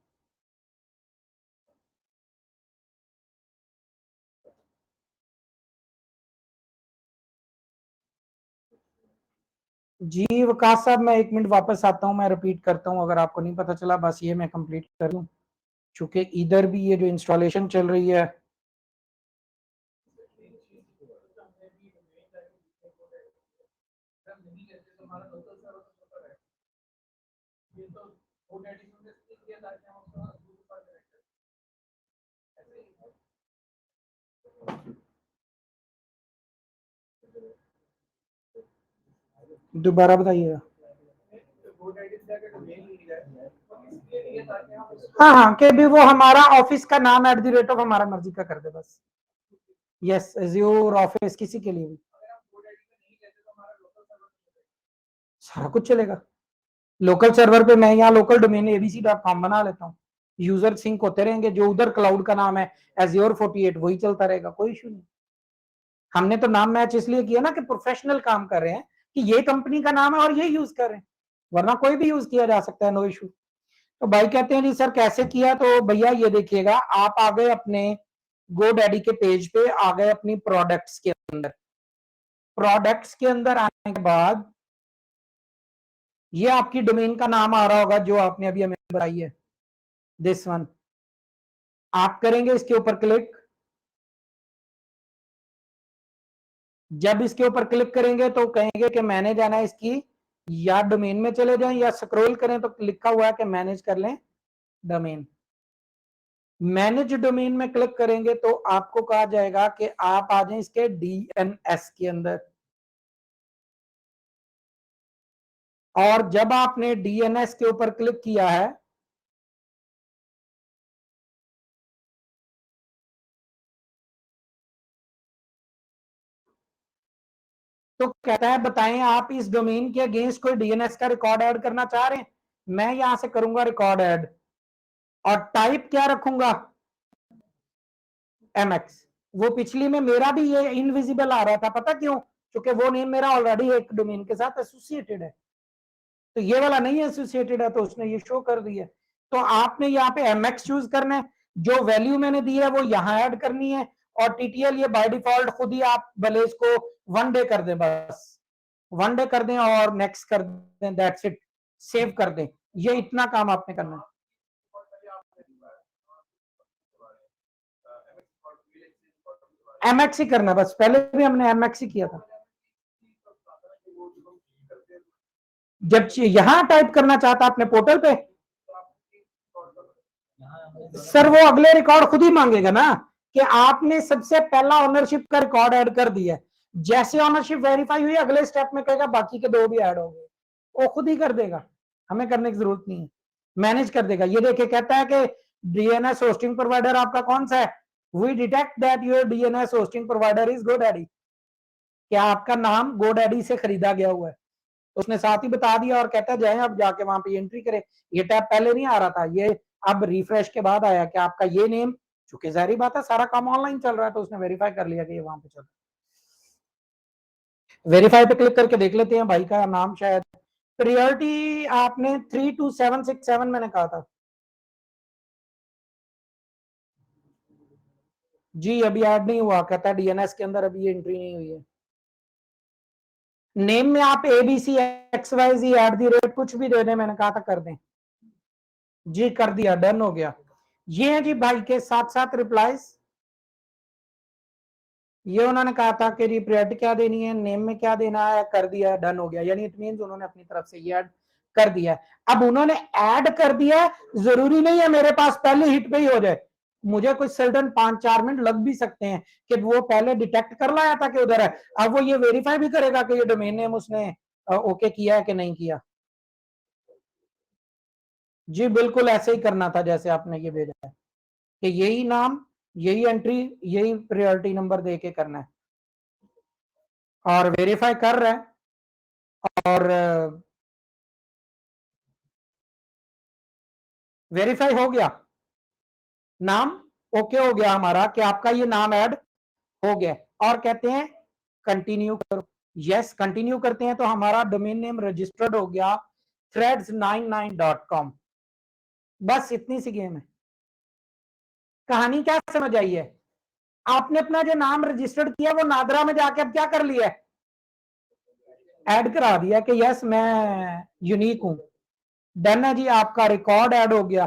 जी वकास साहब, मैं 1 मिनट वापस आता हूं, मैं रिपीट करता हूं अगर आपको नहीं पता चला, बस ये मैं कंप्लीट कर लूं, चूंकि इधर भी ये जो इंस्टॉलेशन चल रही है। दोबारा बताइएगा। हाँ हाँ, कि भी वो हमारा ऑफिस का नाम @ ऑफ हमारा मर्जी का कर दे बस। यस, एज्योर ऑफिस किसी के लिए भी सारा कुछ चलेगा। लोकल सर्वर पे मैं यहाँ लोकल डोमेन abc.com बना लेता हूँ, यूजर सिंक होते रहेंगे, जो उधर क्लाउड का नाम है एज्योर 48 वही चलता रहेगा, कोई इशू नहीं। हमने तो नाम मैच इसलिए किया ना कि प्रोफेशनल काम कर रहे हैं, कि ये कंपनी का नाम है और ये यूज कर रहे हैं, वरना कोई भी यूज किया जा सकता है, नो इशू। तो भाई कहते हैं जी सर कैसे किया, तो भैया ये देखिएगा, आप आ गए अपने GoDaddy के पेज पे, आ गए अपनी प्रोडक्ट्स के अंदर। प्रोडक्ट्स के अंदर आने के बाद ये आपकी डोमेन का नाम आ रहा होगा जो आपने अभी हमें बताई है, दिस वन। आप करेंगे इसके ऊपर क्लिक, जब इसके ऊपर क्लिक करेंगे तो कहेंगे कि मैंने जाना है इसकी, या डोमेन में चले जाएं या स्क्रॉल करें तो लिखा हुआ है कि मैनेज कर लें डोमेन। मैनेज डोमेन में क्लिक करेंगे तो आपको कहा जाएगा कि आप आ जाएं इसके DNS के अंदर, और जब आपने DNS के ऊपर क्लिक किया है तो कहता है बताएं आप इस डोमेन के अगेंस्ट कोई DNS का रिकॉर्ड ऐड करना चाह रहे हैं। मैं यहां से करूंगा रिकॉर्ड ऐड, और टाइप क्या रखूंगा, MX। वो पिछली में मेरा भी ये इनविजिबल आ रहा था, पता क्यों, क्योंकि वो नेम मेरा ऑलरेडी एक डोमेन के साथ एसोसिएटेड है, तो ये वाला नहीं एसोसिएटेड है, तो उसने ये शो कर दिया। तो आपने यहाँ पे MX चूज करना है, जो वैल्यू मैंने दी है वो यहाँ ऐड करनी है, और TTL ये बाय डिफॉल्ट खुद ही आप भले इसको 1 डे कर दें, बस 1 डे कर दें और नेक्स्ट कर दें, दैट्स इट, सेव कर दें, ये इतना काम आपने करना है। MX ही करना है बस, पहले भी हमने MX ही किया था। जब यहां टाइप करना चाहता अपने पोर्टल पे, सर वो अगले रिकॉर्ड खुद ही मांगेगा ना, कि आपने सबसे पहला ओनरशिप का रिकॉर्ड ऐड कर दिया, जैसे ओनरशिप वेरीफाई हुई अगले स्टेप में कहेगा बाकी के 2 भी ऐड हो गए, वो खुद ही कर देगा, हमें करने की जरूरत नहीं है, मैनेज कर देगा। ये देखिए कहता है कि DNS होस्टिंग प्रोवाइडर आपका कौन सा है, we detect that your DNS hosting provider is GoDaddy, क्या आपका नाम GoDaddy से खरीदा गया हुआ है, तो उसने साथ ही बता दिया, और कहता है जाए अब जाके वहां पे एंट्री करें। ये टैब पहले नहीं आ रहा था, ये अब रिफ्रेश के बाद आया कि आपका ये नेम, चूंकि जाहिर बात है सारा काम ऑनलाइन चल रहा है, तो उसने वेरीफाई कर लिया कि ये वहां पे चल रहा है। वेरीफाई पे क्लिक करके देख लेते हैं, भाई का नाम शायद प्रायोरिटी आपने 32767 मैंने कहा था जी, अभी ऐड नहीं हुआ, कहता है DNS के अंदर अभी एंट्री नहीं हुई है। नेम में आप ABCXYZ कुछ भी दे दें, मैंने कहा था कर दें जी, कर दिया, डन हो गया। ये है जी भाई के साथ साथ रिप्लाईज, ये उन्होंने कहा था कि जी प्रायोरिटी क्या देनी है, नेम में क्या देना है, कर दिया, डन हो गया, यानी इट मींस उन्होंने अपनी तरफ से ये ऐड कर दिया है। अब उन्होंने ऐड कर दिया है, जरूरी नहीं है मेरे पास पहले हिट पे ही हो जाए, मुझे कोई सर्टन 5-4 मिनट लग भी सकते हैं कि वो पहले डिटेक्ट कर लाया था कि उधर है, अब वो ये वेरीफाई भी करेगा कि ये डोमेन नेम उसने ओके किया है कि नहीं किया। जी बिल्कुल ऐसे ही करना था जैसे आपने ये भेजा है कि यही नाम, यही एंट्री, यही प्रायोरिटी नंबर दे के करना है, और वेरीफाई कर रहा है और वेरीफाई हो गया, नाम ओके हो गया हमारा कि आपका ये नाम ऐड हो गया, और कहते हैं कंटिन्यू करो। यस कंटिन्यू करते हैं तो हमारा डोमेन नेम रजिस्टर्ड हो गया threads99.com। बस इतनी सी गेम है। कहानी क्या समझ आई है? आपने अपना जो नाम रजिस्टर्ड किया वो नादरा में जाके अब क्या कर लिया है, ऐड करा दिया कि यस मैं यूनिक हूं, डन है जी, आपका रिकॉर्ड ऐड हो गया।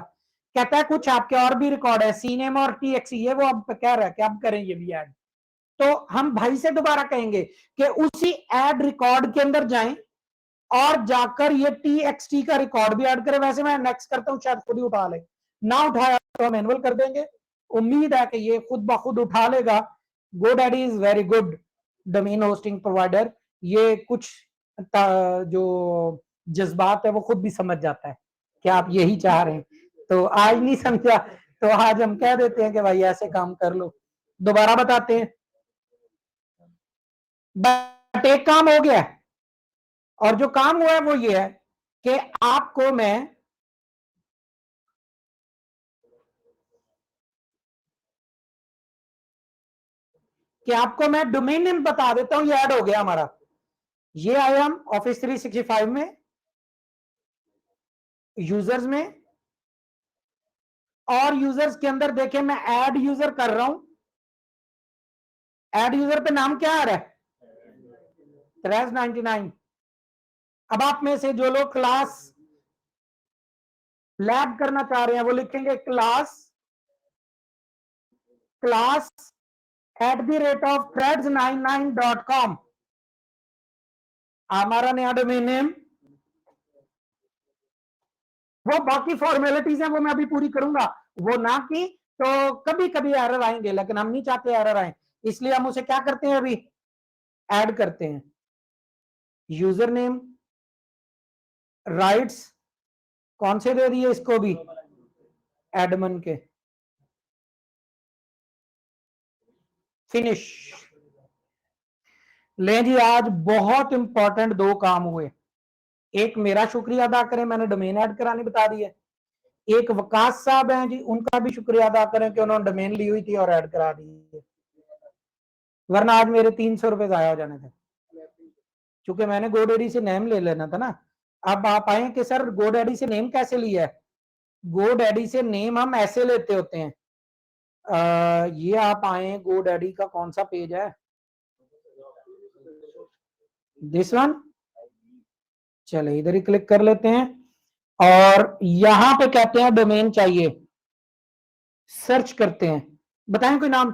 कहता है कुछ आपके और भी रिकॉर्ड है, सीनेम और टीएक्सी, ये वो अब कह रहा है कि अब करें ये भी ऐड। तो हम भाई से दोबारा कहेंगे कि उसी ऐड रिकॉर्ड के अंदर जाएं और जाकर ये टीएक्सटी का रिकॉर्ड भी ऐड करें। वैसे मैं नेक्स्ट करता हूं, शायद खुद ही उठा ले, ना उठाया तो हम मैनुअल कर देंगे, उम्मीद है कि ये खुद ब खुद उठा लेगा। GoDaddy is very good domain hosting provider, ये कुछ जो जज्बात है वो खुद भी समझ जाता है कि आप यही चाह रहे हैं, तो आज नहीं समझा तो आज हम कह देते हैं कि भाई ऐसे काम कर लो। दोबारा बताते हैं, बट एक काम हो गया, और जो काम हुआ है वो ये है कि आपको मैं डोमेन नेम बता देता हूं, ये ऐड हो गया हमारा। ये आए हम ऑफिस 365 में, यूजर्स में, और यूजर्स के अंदर देखें मैं ऐड यूजर कर रहा हूं, ऐड यूजर पे नाम क्या आ रहा है, threads99। अब आप में से जो लोग क्लास लैब करना चाह रहे हैं वो लिखेंगे क्लास @threads99.com, हमारा नया डोमेन नेम। वो बाकी फॉर्मेलिटीज हैं वो मैं अभी पूरी करूंगा, वो ना की तो कभी कभी एरर आएंगे, लेकिन हम नहीं चाहते एरर आए, इसलिए हम उसे क्या करते हैं, अभी ऐड करते हैं। यूजर नेम राइट्स कौन से दे दिए इसको भी, एडमिन के, फिनिश। ले जी आज बहुत इंपॉर्टेंट 2 काम हुए, एक मेरा शुक्रिया अदा करें, मैंने डोमेन ऐड करानी बता दी है, एक वकास साहब हैं जी, उनका भी शुक्रिया अदा करें कि उन्होंने डोमेन ली हुई थी और ऐड करा दी है, वरना आज मेरे 300 रुपए जाया हो जाने थे, क्योंकि मैंने GoDaddy से नेम ले लेना था ना। अब आप आए कि सर GoDaddy से नेम कैसे लिया है, GoDaddy से नेम हम ऐसे लेते होते हैं, ये आप आए GoDaddy का कौन सा पेज है, दिस वन, चले इधर ही क्लिक कर लेते हैं, और यहां पे कहते हैं डोमेन चाहिए, सर्च करते हैं, बताएं कोई नाम,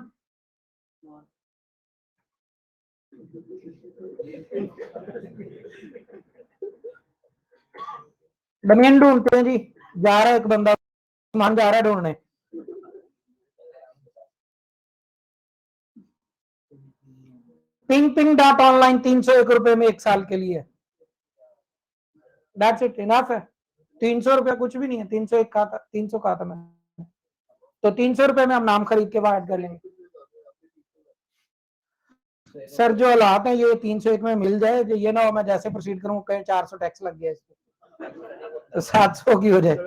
डोमेन ढूंढते हैं जी, जा रहा है एक बंदा, मान जा रहा है ढूंढने, ping.online 301 रुपए में 1 साल के लिए, दैट्स इट, इनफ है। 300 रुपया कुछ भी नहीं है, 301 का था, 300 का था मैं, तो 300 रुपए में हम नाम खरीद के बाहर कर लेंगे। सर जो हालात है ये 301 में मिल जाए, ये ना हो मैं जैसे प्रोसीड करूं कहीं 400 टैक्स लग गया इसको, तो 700 की हो जाए।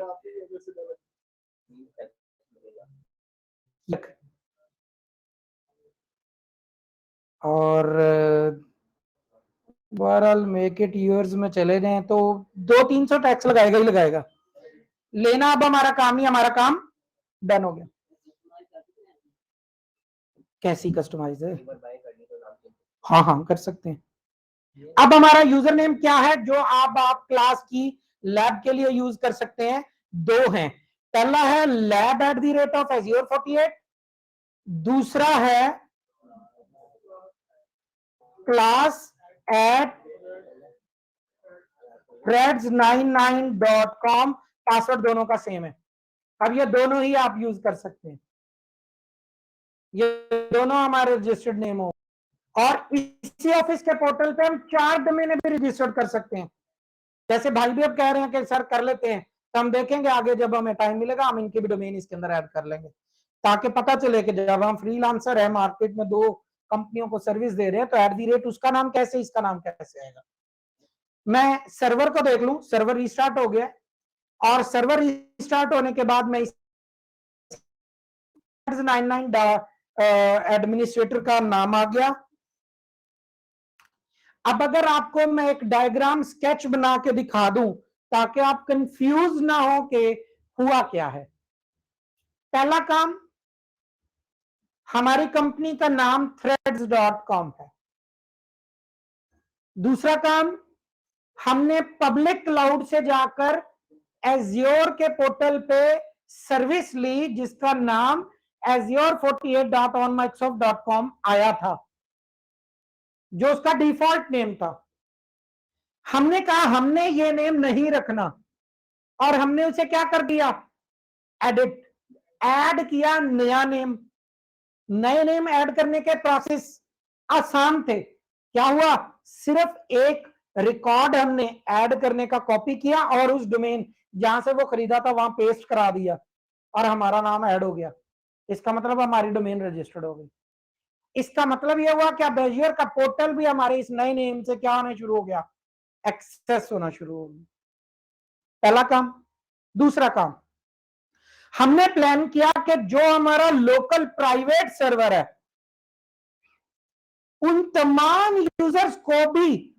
और बहरहाल मेक इट यूर्स में चले जाएं तो 200-300 टैक्स लगाएगा ही लगाएगा, लेना अब हमारा काम ही, हमारा काम डन हो गया। कैसी कस्टमाइज है, हाँ हाँ कर सकते हैं। अब हमारा यूजर नेम क्या है जो आप क्लास की लैब के लिए यूज कर सकते हैं, 2 हैं, पहला है lab@azure48, दूसरा है class@threads99.com, पासवर्ड दोनों का सेम है। अब ये दोनों ही आप यूज कर सकते हैं, ये दोनों हमारे रजिस्टर्ड नेम हो, और इसी ऑफिस के पोर्टल पे हम 4 डोमेन भी रजिस्टर्ड कर सकते हैं। जैसे भाई भी अब कह रहे हैं कि सर कर लेते हैं, तो हम देखेंगे आगे जब हमें टाइम मिलेगा हम इनके भी डोमेन इसके अंदर ऐड कर लेंगे, ताकि पता चले कि जब हम फ्रीलांसर है, मार्केट में 2 कंपनियों को सर्विस दे रहे हैं, तो @ उसका नाम कैसे, इसका नाम कैसे आएगा। मैं सर्वर को देख लूं, सर्वर रिस्टार्ट हो गया, और सर्वर रिस्टार्ट होने के बाद मैं 99 एडमिनिस्ट्रेटर का नाम आ गया। अब अगर आपको मैं एक डायग्राम स्केच बना के दिखा दूं ताकि आप कंफ्यूज ना हो कि हुआ क्या है। पहला काम, हमारी कंपनी का नाम threads.com है। दूसरा काम, हमने पब्लिक क्लाउड से जाकर एज्योर के पोर्टल पे सर्विस ली जिसका नाम azure48.onmicrosoft.com आया था, जो उसका डिफॉल्ट नेम था। हमने कहा हमने ये नेम नहीं रखना, और हमने उसे क्या कर दिया, एडिट, ऐड किया नया नेम। नए नेम ऐड करने के प्रोसेस आसान थे। क्या हुआ, सिर्फ एक रिकॉर्ड हमने ऐड करने का कॉपी किया और उस डोमेन जहां से वो खरीदा था वहां पेस्ट करा दिया और हमारा नाम ऐड हो गया। इसका मतलब हमारी डोमेन रजिस्टर्ड हो गई। इसका मतलब यह हुआ कि अब एज्योर का पोर्टल भी हमारे इस नए नेम से क्या होना शुरू हो गया, एक्सेस होना शुरू हो गया। पहला काम। दूसरा काम, हमने प्लान किया कि जो हमारा लोकल प्राइवेट सर्वर है उन तमाम यूजर्स को भी,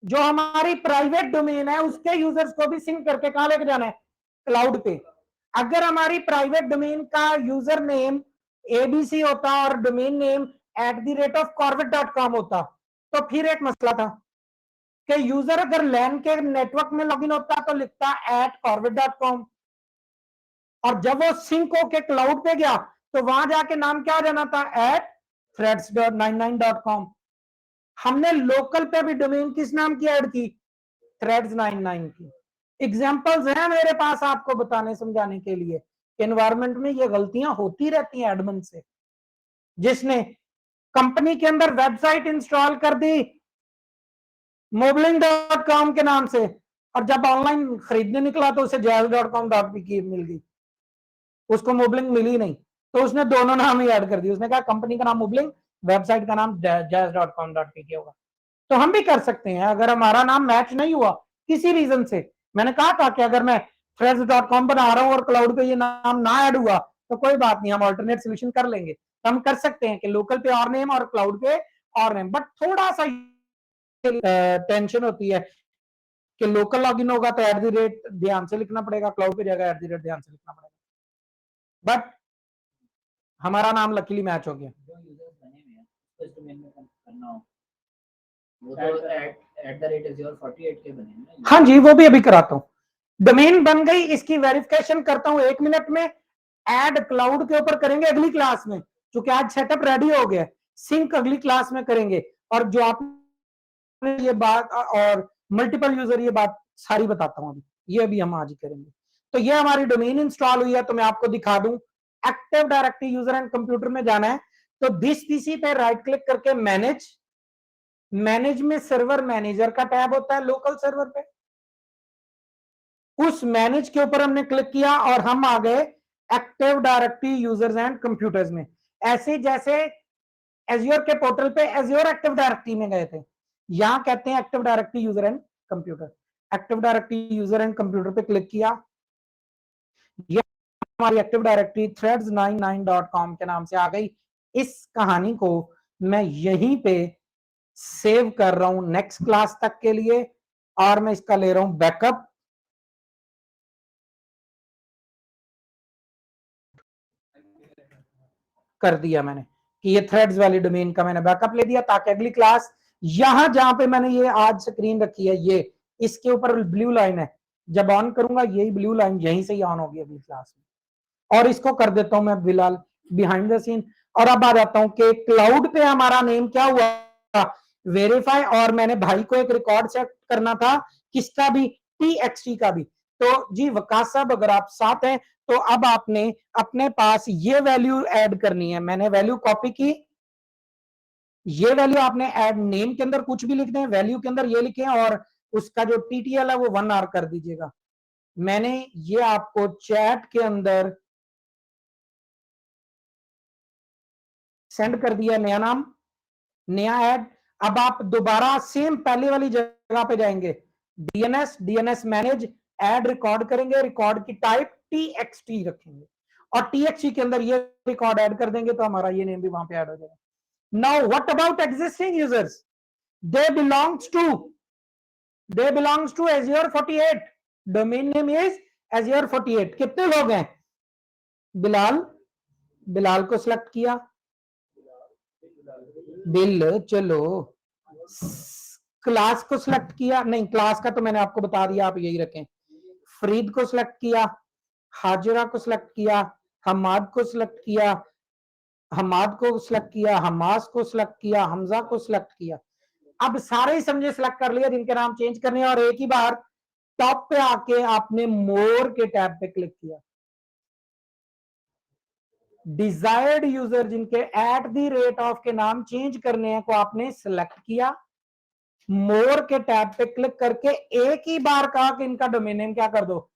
जो हमारी प्राइवेट डोमेन है उसके यूजर्स को भी सिंक करके कहां लेके जाना है, क्लाउड पे। अगर हमारी प्राइवेट डोमेन का यूजर नेम एबीसी होता और डोमेन नेम @corvette.com होता तो फिर एक मसला था कि यूजर अगर लैन के नेटवर्क में लॉगिन होता तो लिखता @corvette.com, और जब वो सिंक होके क्लाउड पे गया तो वहां जाके नाम क्या जाना था, @threads.99.com। हमने लोकल पे भी डोमेन किस नाम की ऐड की, threads99 की। एग्जांपल्स हैं मेरे पास आपको बताने समझाने के लिए। एनवायरनमेंट में ये गलतियां होती रहती हैं एडमिन से, जिसने कंपनी के अंदर वेबसाइट इंस्टॉल कर दी mobiling.com के नाम से, और जब ऑनलाइन खरीदने निकला तो उसे jazz.com.pk मिल गई, उसको मोबलिंग मिली नहीं, तो उसने दोनों नाम ही ऐड कर दिए। उसने कहा कंपनी का नाम मोबलिंग, वेबसाइट का नाम jazz.com.pk होगा। तो हम भी कर सकते हैं अगर हमारा नाम मैच नहीं हुआ किसी रीजन से। मैंने कहा था कि अगर मैं threads.com बना रहा हूं और क्लाउड पे ये नाम ना ऐड हुआ तो कोई बात नहीं, हम ऑल्टरनेट सोल्यूशन कर लेंगे। तो हम कर सकते हैं कि लोकल पे और नेम और क्लाउड पे और नेम, बट थोड़ा सा टेंशन होती है कि लोकल लॉगिन होगा तो @ ध्यान से लिखना पड़ेगा, क्लाउड पे जाएगा @ ध्यान से लिखना पड़ेगा। बट हमारा नाम लकीली मैच हो गया। जो यूजर्स बने हुए हैं उसको इस डोमेन में करना हो, वो तो @azure48 के बने हैं। हाँ जी, वो भी अभी कराता हूँ। डोमेन बन गई, इसकी वेरिफिकेशन करता हूँ 1 मिनट में। ऐड क्लाउड के ऊपर करेंगे अगली क्लास में, क्योंकि आज सेटअप रेडी हो गया। सिंक अगली क्लास में करेंगे, और जो आपने ये बात और मल्टीपल यूजर ये बात सारी बताता हूँ अभी, ये भी हम आज ही करेंगे। तो ये हमारी डोमेन इंस्टॉल हुई है, तो मैं आपको दिखा दूं। Active directory user and computer में जाना है, तो दिस पीसी पे राइट क्लिक करके मैनेज में सर्वर मैनेजर का टैब होता है लोकल सर्वर पे, उस मैनेज के ऊपर हमने क्लिक किया और हम आ गए active directory users and computers में। ऐसे जैसे एज्योर के पोर्टल पे एज्योर एक्टिव डायरेक्टरी में गए थे, यहां कहते हैं active directory user and computer. Active directory user and computer पे क्लिक किया, ये हमारी एक्टिव डायरेक्टरी threads99.com के नाम से आ गई। इस कहानी को मैं यहीं पे सेव कर रहा हूं नेक्स्ट क्लास तक के लिए, और मैं इसका ले रहा हूं बैकअप। कर दिया मैंने कि ये थ्रेड्स वाली डोमेन का मैंने बैकअप ले दिया, ताकि अगली क्लास यहां जहां पे मैंने ये आज स्क्रीन रखी है, ये इसके ऊपर ब्लू लाइन है, जब ऑन करूंगा यही ब्लू लाइन यहीं से ही ऑन होगी अगली क्लास में। और इसको कर देता हूं मैं फिलहाल बिहाइंड द सीन। और अब आ जाता हूं कि क्लाउड पे हमारा नेम क्या हुआ, वेरीफाई, और मैंने भाई को एक रिकॉर्ड सेट करना था, किसका भी, TXT का भी। तो जी वकास साहब अगर आप साथ हैं तो अब आपने अपने पास ये वैल्यू ऐड करनी है। मैंने वैल्यू कॉपी की, ये वैल्यू आपने ऐड, नेम के अंदर कुछ भी लिख दें, वैल्यू के अंदर ये लिखें, और उसका जो TTL है वो 1 आवर कर दीजिएगा। मैंने ये आपको चैट के अंदर सेंड कर दिया, नया नाम, नया ऐड। अब आप दोबारा सेम पहले वाली जगह पे जाएंगे, डीएनएस मैनेज, ऐड रिकॉर्ड करेंगे, रिकॉर्ड की टाइप TXT रखेंगे, और TXT के अंदर ये रिकॉर्ड ऐड कर देंगे, तो हमारा ये नेम भी वहां पे ऐड हो जाएगा। Now what about existing users, they belongs to Azure 48, domain name is Azure 48। कितने लोग हैं, बिलाल को सिलेक्ट किया, बिल, चलो क्लास को सिलेक्ट किया, नहीं क्लास का तो मैंने आपको बता दिया, आप यही रखें। फरीद को सिलेक्ट किया, हाजिरा को सिलेक्ट किया, हमाद को सिलेक्ट किया, हमाद को सिलेक्ट किया, हमास को सिलेक्ट किया, हमजा को सिलेक्ट किया। अब सारे ही समझे सिलेक्ट कर लिया जिनके नाम चेंज करने हैं, और एक ही बार टॉप पे आके आपने मोर के टैब पे क्लिक किया। डिजायर्ड यूजर जिनके @ऑफ के नाम चेंज करने हैं को आपने सिलेक्ट किया, मोर के टैब पे क्लिक करके एक ही बार कहा कि इनका डोमेन नेम क्या कर दो,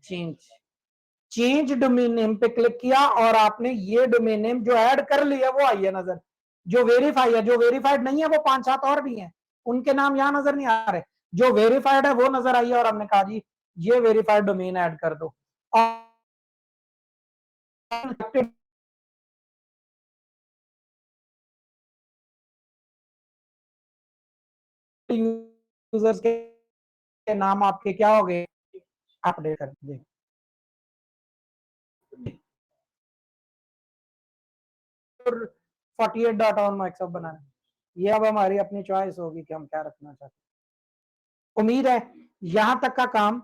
चेंज डोमेन नेम पे क्लिक किया, और आपने ये डोमेन नेम जो ऐड कर लिया वो आई है नजर, जो वेरीफाई है। जो वेरीफाइड नहीं है वो 5-7 और भी हैं, उनके नाम यहां नजर नहीं आ रहे, जो वेरीफाइड है वो नजर आई है, और हमने कहा जी ये वेरीफाइड डोमेन ऐड कर दो। और यूजर्स के नाम आपके क्या हो गए, अपडेट कर दें। और 48.on बनाना, ये अब हमारी अपनी चॉइस होगी कि हम क्या रखना चाहते हैं। उम्मीद है यहां तक का काम।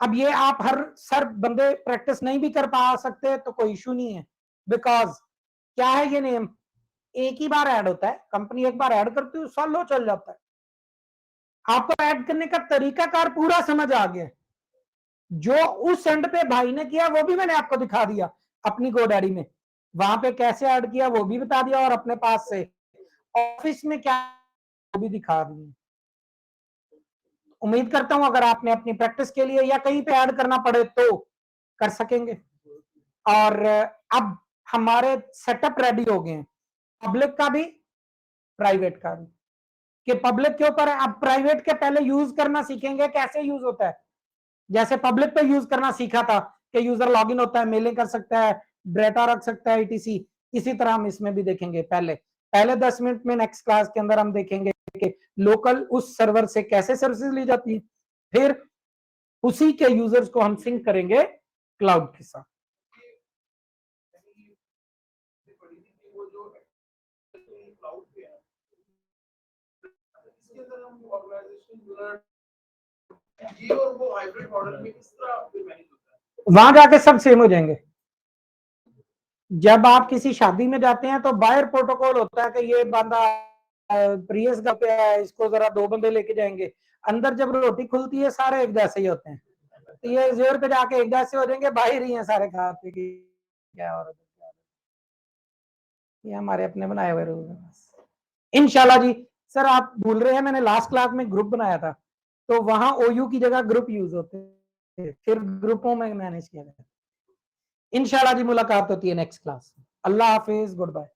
अब ये आप हर सर बंदे प्रैक्टिस नहीं भी कर पा सकते तो कोई इशू नहीं है, बिकॉज क्या है, ये नेम एक ही बार ऐड होता है, कंपनी एक बार ऐड करती है, सालों चल जाता है। आपको ऐड करने का तरीकाकार पूरा समझ आ गया, जो उस एंड पे भाई ने किया वो भी मैंने आपको दिखा दिया अपनी गोडैडी में, वहां पे कैसे ऐड किया वो भी बता दिया, और अपने पास से ऑफिस में क्या वो भी दिखा दिया। उम्मीद करता हूं अगर आपने अपनी प्रैक्टिस के लिए या कहीं पे ऐड करना पड़े तो कर सकेंगे। और अब हमारे सेटअप रेडी हो गए हैं, पब्लिक का भी प्राइवेट का भी, कि पब्लिक के ऊपर है। अब प्राइवेट के पहले यूज करना सीखेंगे, कैसे यूज होता है। जैसे पब्लिक पे यूज करना सीखा था कि यूजर लॉगिन होता है, मेलिंग कर सकता है, डेटा रख सकता है, etc, इसी तरह हम इसमें भी देखेंगे। पहले 10 मिनट में नेक्स्ट क्लास के अंदर हम देखेंगे कि लोकल उस सर्वर से कैसे सर्विसेज ली जाती है, फिर उसी के यूजर्स को हम सिंक करेंगे क्लाउड के साथ। वो जो क्लाउड पे है, इसके अंदर हम ऑर्गेनाइजेशन ये और वो हाइब्रिड मॉडल में किस तरह आपको मैनेज होता है, वहां जाके सब सेम हो जाएंगे। जब आप किसी शादी में जाते हैं तो बाहर प्रोटोकॉल होता है कि ये बंदा प्रियस का पे है, इसको जरा 2 बंदे लेके जाएंगे। अंदर जब रोटी खुलती है सारे एक जैसे ही होते हैं, तो ये जोर पे जाके एक जैसे हो जाएंगे, बाहर ही हैं सारे खाते की क्या और ये हमारे अपने बनाए हुए रूल हैं। इंशाल्लाह जी। सर आप भूल रहे हैं, मैंने लास्ट क्लास में ग्रुप बनाया था, तो वहां OU की जगह ग्रुप यूज होते हैं, फिर ग्रुपों में मैनेज किया जाता है। इंशाल्लाह जी मुलाकात होती है नेक्स्ट क्लास। अल्लाह हाफिज, गुड बाय।